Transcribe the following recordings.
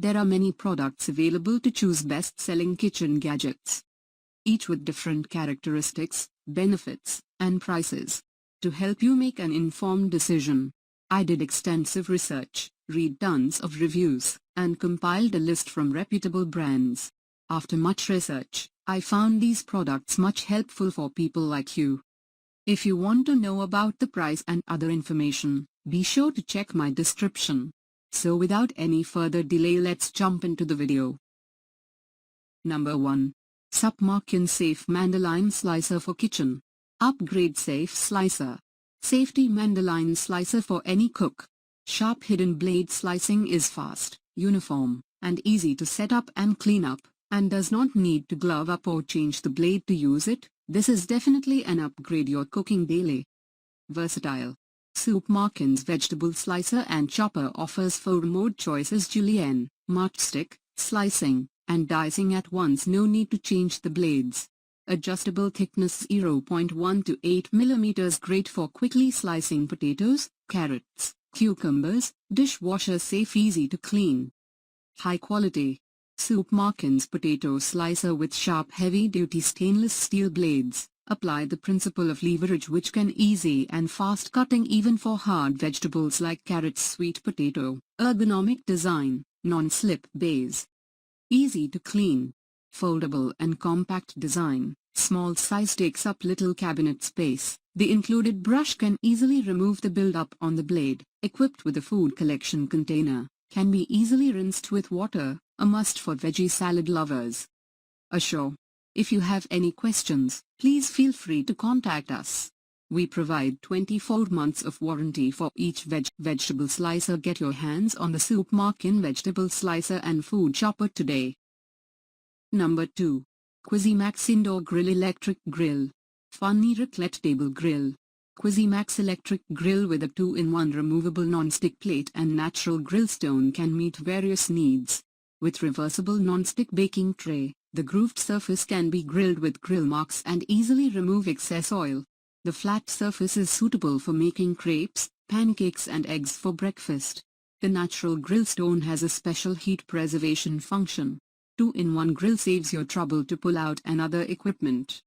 There are many products available to choose best-selling kitchen gadgets, each with different characteristics, benefits, and prices. To help you make an informed decision, I did extensive research, read tons of reviews, and compiled a list from reputable brands. After much research, I found these products much helpful for people like you. If you want to know about the price and other information, be sure to check my description. So without any further delay, let's jump into the video. Number 1. Supmarkin Safe Mandolin Slicer for Kitchen. Upgrade Safe Slicer. Safety Mandolin Slicer for any cook. Sharp hidden blade slicing is fast, uniform, and easy to set up and clean up, and does not need to glove up or change the blade to use it. This is definitely an upgrade you're cooking daily. Versatile. Supmarkin's vegetable slicer and chopper offers 4 mode choices: julienne, matchstick, slicing, and dicing at once. No need to change the blades. Adjustable thickness 0.1 to 8 mm. Great for quickly slicing potatoes, carrots, cucumbers. Dishwasher safe, easy to clean. High quality. Supmarkin's potato slicer with sharp heavy-duty stainless steel blades. Apply the principle of leverage, which can easy and fast cutting even for hard vegetables like carrots, sweet potato. Ergonomic design, non-slip base. Easy to clean. Foldable and compact design. Small size takes up little cabinet space. The included brush can easily remove the build-up on the blade. Equipped with a food collection container, can be easily rinsed with water, a must for veggie salad lovers. Assure. If you have any questions, please feel free to contact us. We provide 24 months of warranty for each vegetable slicer. Get your hands on the Supmarkin vegetable slicer and food chopper today. Number 2. Cuisimax Indoor Grill Electric Grill. Funny Raclette Table Grill. Cuisimax electric grill with a 2-in-1 removable non-stick plate and natural grill stone can meet various needs. With reversible non-stick baking tray, the grooved surface can be grilled with grill marks and easily remove excess oil. The flat surface is suitable for making crepes, pancakes and eggs for breakfast. The natural grill stone has a special heat preservation function. 2-in-1 grill saves your trouble to pull out another equipment.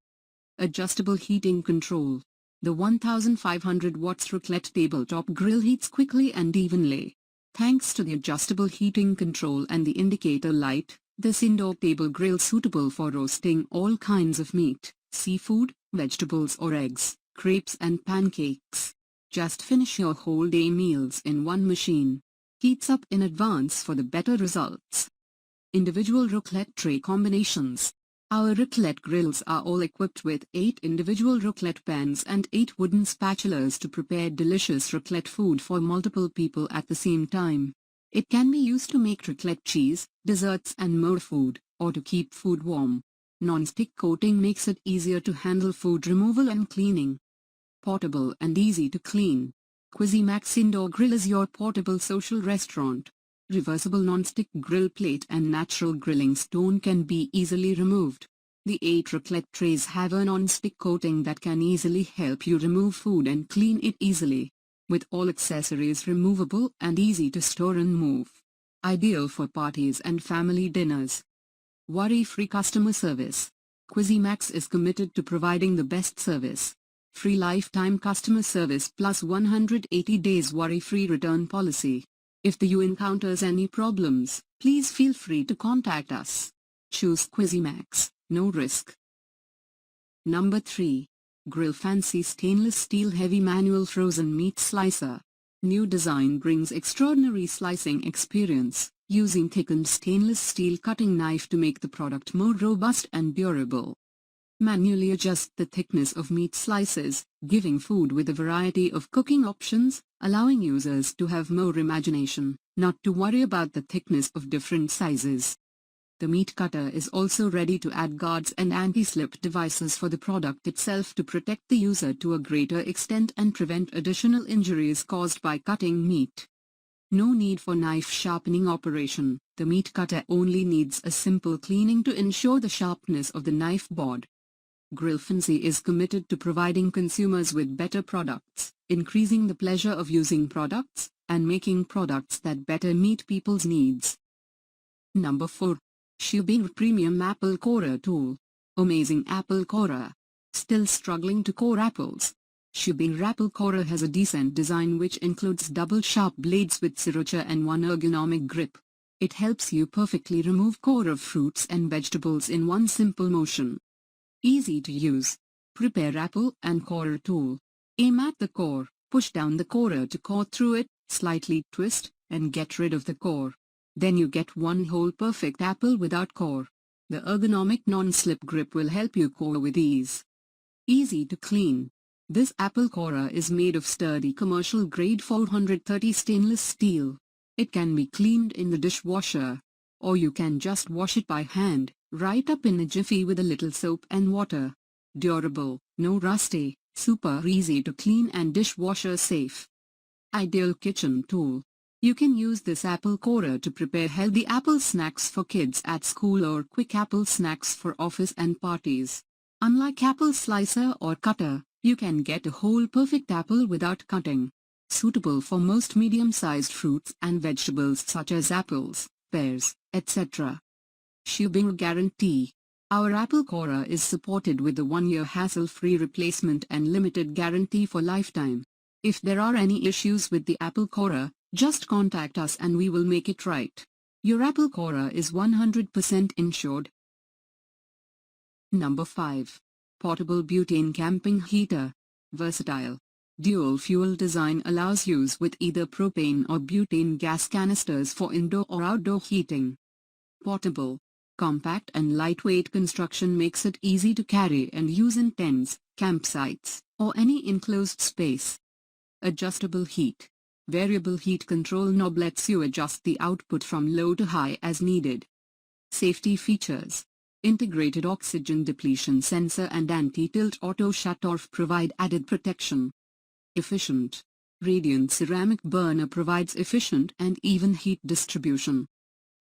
Adjustable heating control. The 1500 watts Raclette tabletop grill heats quickly and evenly. Thanks to the adjustable heating control and the indicator light, this indoor table grill suitable for roasting all kinds of meat, seafood, vegetables or eggs, crepes and pancakes. Just finish your whole day meals in one machine. Heats up in advance for the better results. Individual Raclette tray combinations. Our Raclette grills are all equipped with 8 individual Raclette pans and 8 wooden spatulas to prepare delicious Raclette food for multiple people at the same time. It can be used to make Raclette cheese, desserts and more food, or to keep food warm. Non-stick coating makes it easier to handle food removal and cleaning. Portable and easy to clean. Cuisimax Indoor Grill is your portable social restaurant. Reversible non-stick grill plate and natural grilling stone can be easily removed. The 8 Raclette trays have a non-stick coating that can easily help you remove food and clean it easily. With all accessories removable and easy to store and move. Ideal for parties and family dinners. Worry-free customer service. Cuisimax is committed to providing the best service. Free lifetime customer service plus 180 days worry-free return policy. If you encounters any problems, please feel free to contact us. Choose Cuisimax, no risk. Number 3. Grill Fancy Stainless Steel Heavy Manual Frozen Meat Slicer. New design brings extraordinary slicing experience, using thickened stainless steel cutting knife to make the product more robust and durable. Manually adjust the thickness of meat slices, giving food with a variety of cooking options, allowing users to have more imagination, not to worry about the thickness of different sizes. The meat cutter is also ready to add guards and anti-slip devices for the product itself to protect the user to a greater extent and prevent additional injuries caused by cutting meat. No need for knife sharpening operation. The meat cutter only needs a simple cleaning to ensure the sharpness of the knife board. Grill Fancy is committed to providing consumers with better products, increasing the pleasure of using products, and making products that better meet people's needs. Number 4. Shubing Premium Apple Corer Tool. Amazing apple corer. Still struggling to core apples? Shubing Apple Corer has a decent design which includes double sharp blades with serrature and one ergonomic grip. It helps you perfectly remove core of fruits and vegetables in one simple motion. Easy to use. Prepare apple and corer tool. Aim at the core, push down the corer to core through it, slightly twist, and get rid of the core. Then you get one whole perfect apple without core. The ergonomic non-slip grip will help you core with ease. Easy to clean. This apple corer is made of sturdy commercial grade 430 stainless steel. It can be cleaned in the dishwasher, or you can just wash it by hand, right up in a jiffy with a little soap and water. Durable, no rusty, super easy to clean and dishwasher safe. Ideal kitchen tool. You can use this apple corer to prepare healthy apple snacks for kids at school or quick apple snacks for office and parties. Unlike apple slicer or cutter, you can get a whole perfect apple without cutting. Suitable for most medium-sized fruits and vegetables such as apples, pears, etc. Shubing Guarantee. Our apple corer is supported with a 1-year hassle-free replacement and limited guarantee for lifetime. If there are any issues with the apple corer, just contact us and we will make it right. Your apple corer is 100% insured. Number 5. Portable Butane Camping Heater. Versatile. Dual fuel design allows use with either propane or butane gas canisters for indoor or outdoor heating. Portable. Compact and lightweight construction makes it easy to carry and use in tents, campsites, or any enclosed space. Adjustable heat. Variable heat control knob lets you adjust the output from low to high as needed. Safety features. Integrated oxygen depletion sensor and anti-tilt auto shut-off provide added protection. Efficient. Radiant ceramic burner provides efficient and even heat distribution.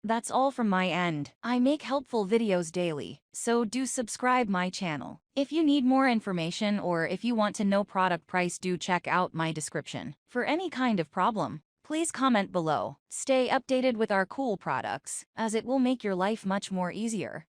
That's all from my end. I make helpful videos daily, so do subscribe my channel. If you need more information or if you want to know product price, do check out my description. For any kind of problem, please comment below. Stay updated with our cool products, as it will make your life much more easier.